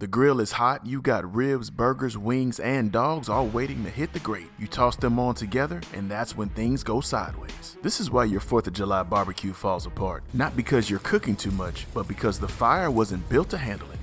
The grill is hot, you got ribs, burgers, wings, and dogs all waiting to hit the grate. You toss them on together, and that's when things go sideways. This is why your 4th of July barbecue falls apart. Not because you're cooking too much, but because the fire wasn't built to handle it.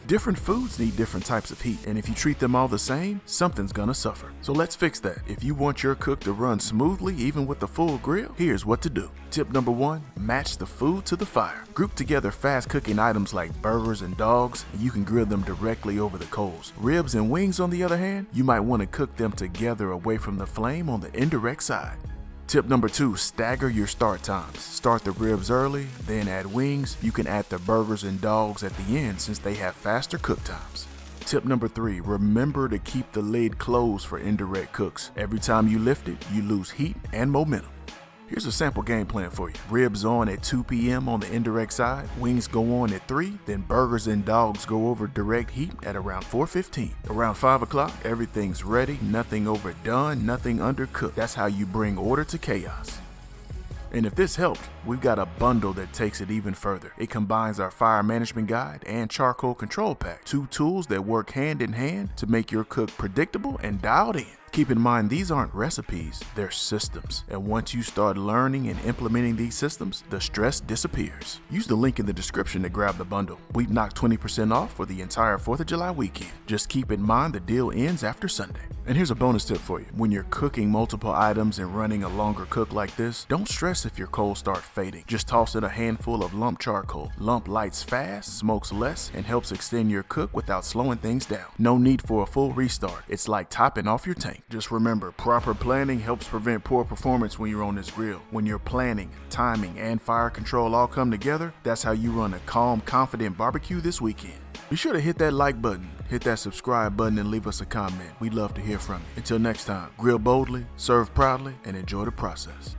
Different foods need different types of heat, and if you treat them all the same, something's gonna suffer. So let's fix that. If you want your cook to run smoothly even with the full grill, here's what to do. Tip number 1, match the food to the fire. Group together fast cooking items like burgers and dogs, and you can grill them directly over the coals. Ribs and wings, on the other hand, you might want to cook them together away from the flame on the indirect side. Tip number 2, stagger your start times. Start the ribs early, then add wings. You can add the burgers and dogs at the end since they have faster cook times. Tip number 3, remember to keep the lid closed for indirect cooks. Every time you lift it, you lose heat and momentum. Here's a sample game plan for you. Ribs on at 2 p.m. on the indirect side, wings go on at 3, then burgers and dogs go over direct heat at around 4:15. Around 5 o'clock, everything's ready, nothing overdone, nothing undercooked. That's how you bring order to chaos. And if this helped, we've got a bundle that takes it even further. It combines our fire management guide and charcoal control pack, 2 tools that work hand in hand to make your cook predictable and dialed in. Keep in mind, these aren't recipes, they're systems. And once you start learning and implementing these systems, the stress disappears. Use the link in the description to grab the bundle. We've knocked 20% off for the entire 4th of July weekend. Just keep in mind the deal ends after Sunday. And here's a bonus tip for you. When you're cooking multiple items and running a longer cook like this, don't stress if your coals start fading. Just toss in a handful of lump charcoal. Lump lights fast, smokes less, and helps extend your cook without slowing things down. No need for a full restart. It's like topping off your tank. Just remember, proper planning helps prevent poor performance when you're on this grill. When your planning, timing, and fire control all come together, that's how you run a calm, confident barbecue this weekend. Be sure to hit that like button, hit that subscribe button, and leave us a comment. We'd love to hear from you. Until next time, grill boldly, serve proudly, and enjoy the process.